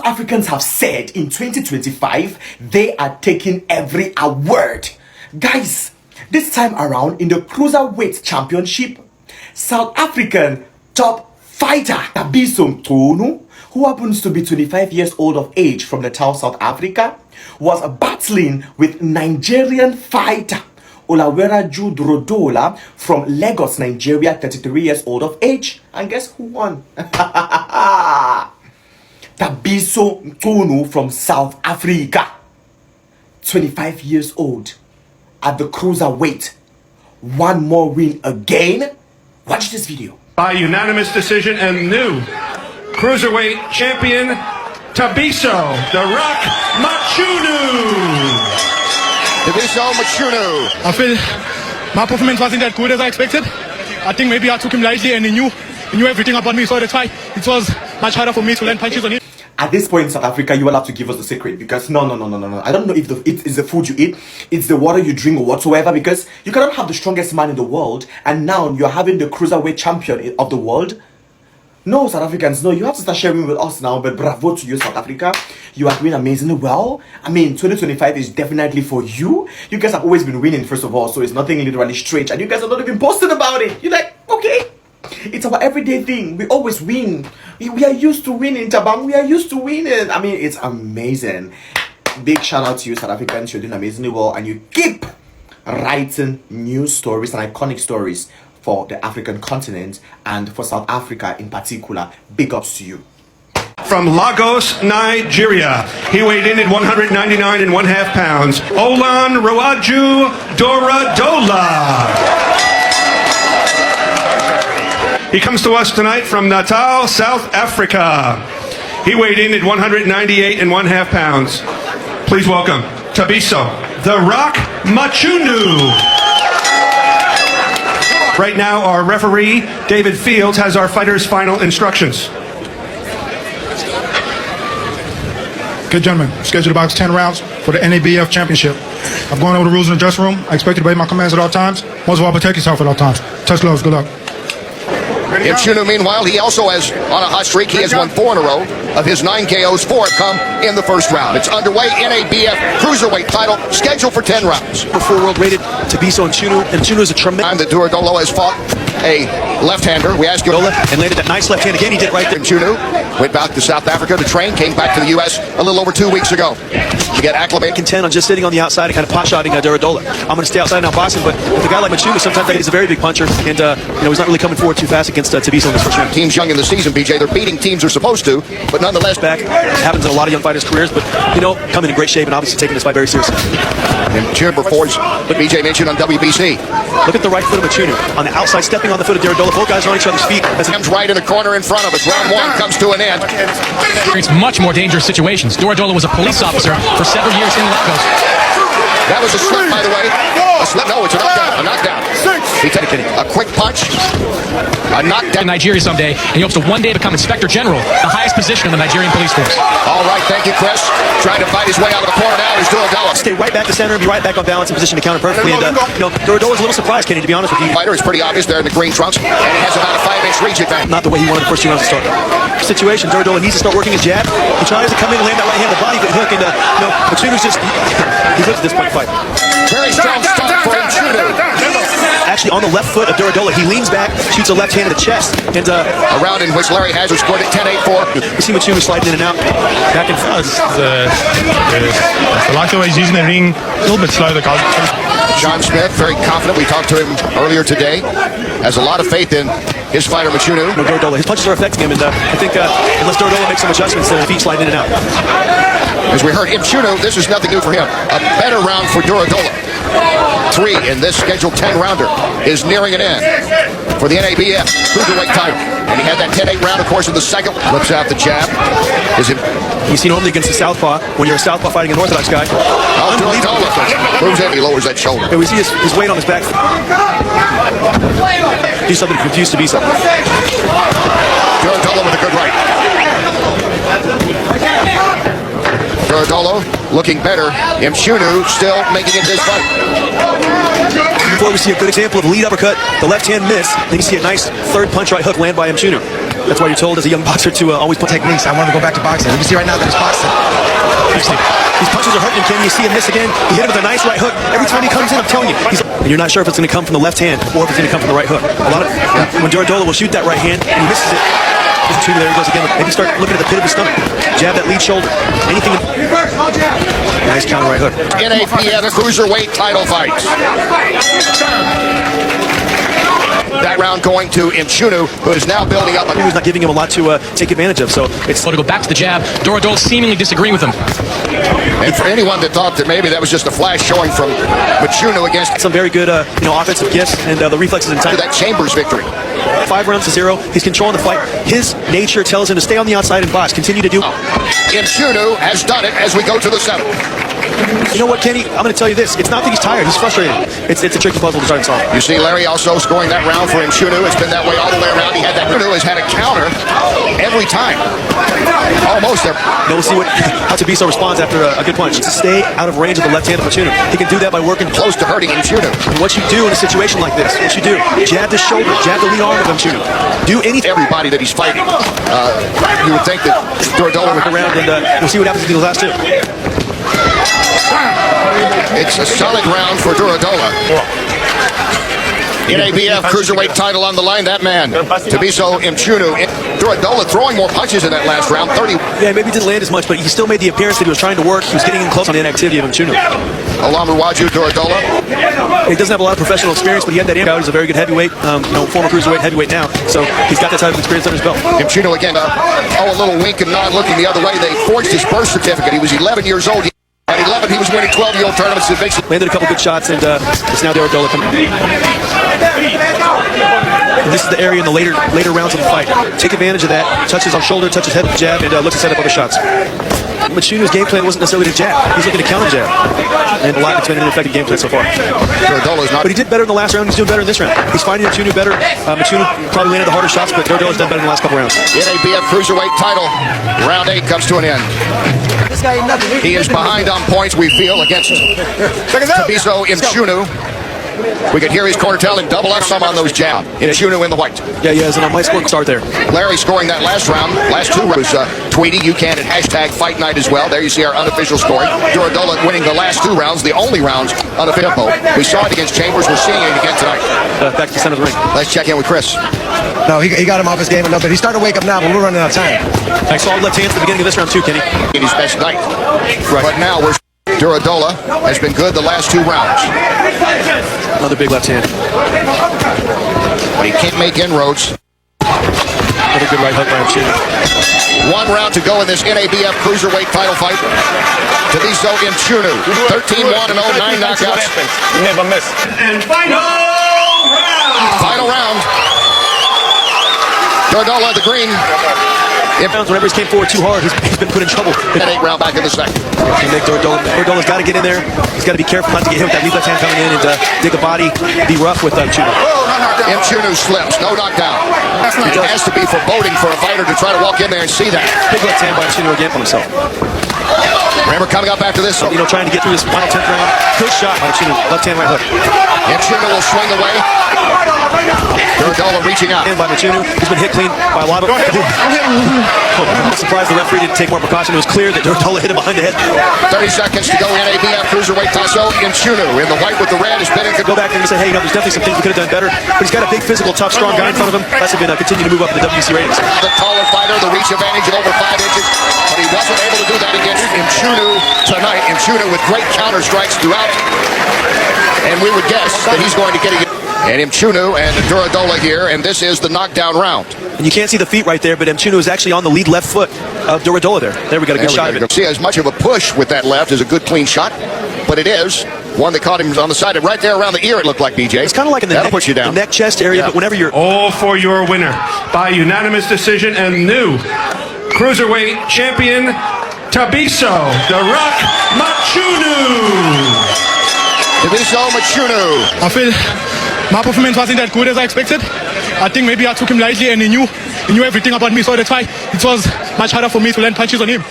South Africans have said in 2025 they are taking every award. Guys, this time around in the Cruiserweight Championship, South African top fighter Thabiso Mchunu, who happens to be 25 years old of age from the town South Africa, was battling with Nigerian fighter Olaweraju Dorodola from Lagos, Nigeria, 33 years old of age. And guess who won? Thabiso Mchunu from South Africa, 25 years old, at the Cruiserweight. One more win again. Watch this video. By unanimous decision and new Cruiserweight champion, Thabiso "The Rock" Mchunu. Thabiso Mchunu. I feel my performance wasn't that good as I expected. I think maybe I took him lightly and he knew everything about me, so that's why it was much harder for me to land punches on him. At this point in South Africa, you will have to give us the secret, because no. I don't know if it is the food you eat, it's the water you drink or whatsoever, because you cannot have the strongest man in the world and now you're having the Cruiserweight champion of the world. No, South Africans, no, you have to start sharing with us now. But bravo to you, South Africa. You are doing amazingly well. I mean, 2025 is definitely for you. You guys have always been winning, first of all, so it's nothing literally strange. And you guys are not even posting about it. You're like, okay, it's our everyday thing. We always win. We are used to winning, Tabang. We are used to winning. I mean, it's amazing. Big shout out to you, South Africans. You're doing amazingly well. And you keep writing new stories and iconic stories for the African continent and for South Africa in particular. Big ups to you. From Lagos, Nigeria, he weighed in at 199.5 pounds. Olaweraju Dorodola. He comes to us tonight from Natal, South Africa. He weighed in at 198.5 pounds. Please welcome Thabiso "The Rock" Mchunu. Right now, our referee, David Fields, has our fighters' final instructions. Okay, gentlemen, schedule to box 10 rounds for the NABF Championship. I'm going over the rules in the dressing room. I expect you to obey my commands at all times. Most of all, protect yourself at all times. Touch gloves. Good luck. Mchunu, meanwhile, he also has, on a hot streak, he has won 4 in a row. Of his 9 KOs, 4 have come in the first round. It's underway. NABF Cruiserweight title scheduled for 10 rounds. Before world rated Thabiso Mchunu, and Mchunu is a tremendous time that Dorodola has fought a left-hander. We asked you, and landed that nice left hand again. He did right there. Mchunu went back to South Africa to train, came back to the U.S. a little over 2 weeks ago to get acclimated. Content on just sitting on the outside and kind of pot-shotting Dorodola. I'm going to stay outside now boxing, but with a guy like Mchunu, sometimes he's a very big puncher, and he's not really coming forward too fast against Thabiso in this first round. Teams young in the season, BJ, they're beating teams they're supposed to, but nonetheless back. It happens in a lot of young fighters' careers, but coming in great shape and obviously taking this fight very seriously. And Mchunu performs what BJ mentioned on WBC. Look at the right foot of Mchunu on the outside, stepping on the foot of Dorodola. Both guys are on each other's feet. As comes right in the corner in front of us. Round 1 comes to an end. It's much more dangerous situations. Dorodola was a police officer for several years in Lagos. That was a slip, by the way. A slip? No, it's a knockdown. A knockdown. He took a quick punch. A knockdown. In Nigeria someday, and he hopes to one day become Inspector General, the highest position in the Nigerian police force. All right, thank you, Chris. Trying to fight his way out of the corner now is Dorodola. Stay right back to center and be right back on balance in position to counter perfectly. And Dorodola's a little surprised, Kenny, to be honest with you. Fighter is pretty obvious there in the green trunks, and he has about a 5-inch reach advantage. Not the way he wanted the first 2 rounds to start. Situation, Dorodola needs to start working his jab. He tries to come in and land that right hand, the body hook, and Mchunu's just he's hooked at this point in the fight. Very strong start for Mchunu. Actually, on the left foot of Dorodola, he leans back, shoots a left hand to the chest, and a round in which Larry Hazard scored at 10-8-4. You see Mchunu sliding in and out, back and forth. I like the way he's using the ring, a little bit slow. John Smith, very confident. We talked to him earlier today. Has a lot of faith in his fighter, Mchunu. Dorodola, his punches are affecting him, and I think unless Dorodola makes some adjustments, the feet slide in and out. As we heard, Mchunu, this is nothing new for him. A better round for Dorodola. 3 in this scheduled 10-rounder is nearing an end for the NABF Cruiserweight title. And he had that 10-8 round, of course, in the second. Flips out the jab. You see normally against the southpaw, when you're a southpaw fighting an orthodox guy. Dorodola moves in, he lowers that shoulder. And we see his weight on his back. Do something to confuse Thabiso. Dorodola with a good right. Dorodola looking better. Mchunu still making it his fight. Before we see a good example of a lead uppercut, the left hand miss, then you see a nice third punch right hook land by Mchunu. That's why you're told as a young boxer to always put techniques. I want to go back to boxing. You can see right now that he's boxing. These punches are hurting him, Ken. You see him miss again. He hit him with a nice right hook. Every time he comes in, I'm telling you, and you're not sure if it's going to come from the left hand or if it's going to come from the right hook. When Duradola will shoot that right hand and he misses it, there he goes again. Maybe start looking at the pit of his stomach. Jab that lead shoulder. Anything. Nice counter right hook. NAPF Cruiserweight title fight. That round going to Mchunu, who is now building up. He was not giving him a lot to take advantage of, so it's to go back to the jab. Duradola seemingly disagreeing with him. And for anyone that thought that maybe that was just a flash showing from Mchunu against some very good offensive gifts and the reflexes in time. That Chambers victory. 5 rounds to 0. He's controlling the fight. His nature tells him to stay on the outside and box. Continue to do. Mchunu has done it as we go to the 7th. You know what, Kenny? I'm going to tell you this. It's not that he's tired. He's frustrated. It's a tricky puzzle to try and solve. You see Larry also scoring that round for Mchunu. It's been that way all the way around. He had that. Mchunu has had a counter every time. Almost there. Now we'll see how Tabiso responds after a good punch. To stay out of range of the left hand of Mchunu. He can do that by working close to hurting Mchunu. And what you do in a situation like this, what you do, jab the shoulder, jab the lead arm of Mchunu. Do anything. Everybody that he's fighting. You would think that Duradola would around, and we'll see what happens in the last 2. It's a solid round for Duradola. NABF Cruiserweight title on the line. That man, Tabiso Mchunu. Duradola throwing more punches in that last round. 30. Yeah, maybe didn't land as much, but he still made the appearance that he was trying to work. He was getting in close on the inactivity of Mchunu. Olamuwaju Duradola. He doesn't have a lot of professional experience, but he had that out. He's a very good heavyweight, former cruiserweight heavyweight now. So he's got that type of experience under his belt. Mchunu again, a little wink and nod looking the other way. They forged his birth certificate. He was 11 years old. At 11, he was winning 12-year-old tournaments. Landed a couple good shots, and it's now Duradola coming. And this is the area in the later rounds of the fight. Take advantage of that. Touches on shoulder, touches head with jab, and looks to set up other shots. Mchunu's game plan wasn't necessarily to jab. He's looking to counter jab. And it's been an effective game plan so far. But he did better in the last round. He's doing better in this round. He's finding Mchunu better. Mchunu probably landed the harder shots, but Duradola's done better in the last couple rounds. NABF Cruiserweight title. Round 8 comes to an end. He is behind on points, we feel, against Tabiso Mchunu. We could hear his corner telling double up some on those jab. Mchunu in the white. Yeah, he has an nice scoring start there. Larry scoring that last round. Last 2 rounds. Tweety, you can at hashtag Fight Night as well. There you see our unofficial scoring. Duradola winning the last 2 rounds, the only rounds unofficial. We saw it against Chambers. We're seeing it again tonight. Back to the center of the ring. Let's check in with Chris. No, he got him off his game a little bit. He's starting to wake up now, but we're running out of time. I saw left hands at the beginning of this round too, Kenny. In his best night. Right. But now Duradola has been good the last 2 rounds. Another big left hand. But he can't make inroads. Another good right hook by Mchunu. 1 round to go in this NABF Cruiserweight title fight. Tabiso Mchunu, 13-1-0, 9 knockouts. Never miss. And final round. Final round. Duradola at the green. Whenever he's came forward too hard, he's been put in trouble. That 8 round back in the 2nd. Durdola's got to get in there. He's got to be careful not to get hit with that lead left hand coming in and dig the body, be rough with Mchunu. Mchunu slips, no knockdown. It has to be foreboding for a fighter to try to walk in there and see that. Big left hand by Mchunu again on himself. Remember, coming up after this, trying to get through this final 10th round. Good shot by Mchunu, left hand right hook. Mchunu will swing away. Duradola reaching out. And by Mchunu, he's been hit clean by a lot of. I'm surprised the referee didn't take more precaution. It was clear that Duradola hit him behind the head. 30 seconds to go. NABF Cruiserweight Tasso Mchunu in the white with the red has been in. Go back there and say, hey, there's definitely some things we could have done better. But he's got a big physical, tough, strong guy in front of him. That's going to continue to move up in the WBC ratings. The taller fighter, the reach advantage of over 5 inches, but he wasn't able to do that against Mchunu tonight. Mchunu with great counter strikes throughout, and we would guess that he's going to get it. And Mchunu and Duradola here, and this is the knockdown round. And you can't see the feet right there, but Mchunu is actually on the lead left foot of Duradola there. There we got a good shot of it. See, as much of a push with that left is a good clean shot, but it is one that caught him on the side, and right there around the ear it looked like, BJ. It's kind of like in the push you down. The neck chest area, but whenever you're... All for your winner by unanimous decision and new Cruiserweight champion, Tabiso The Rock Mchunu. Tabiso Mchunu. I feel my performance wasn't that good as I expected. I think maybe I took him lightly and he knew everything about me, so that's why it was much harder for me to land punches on him.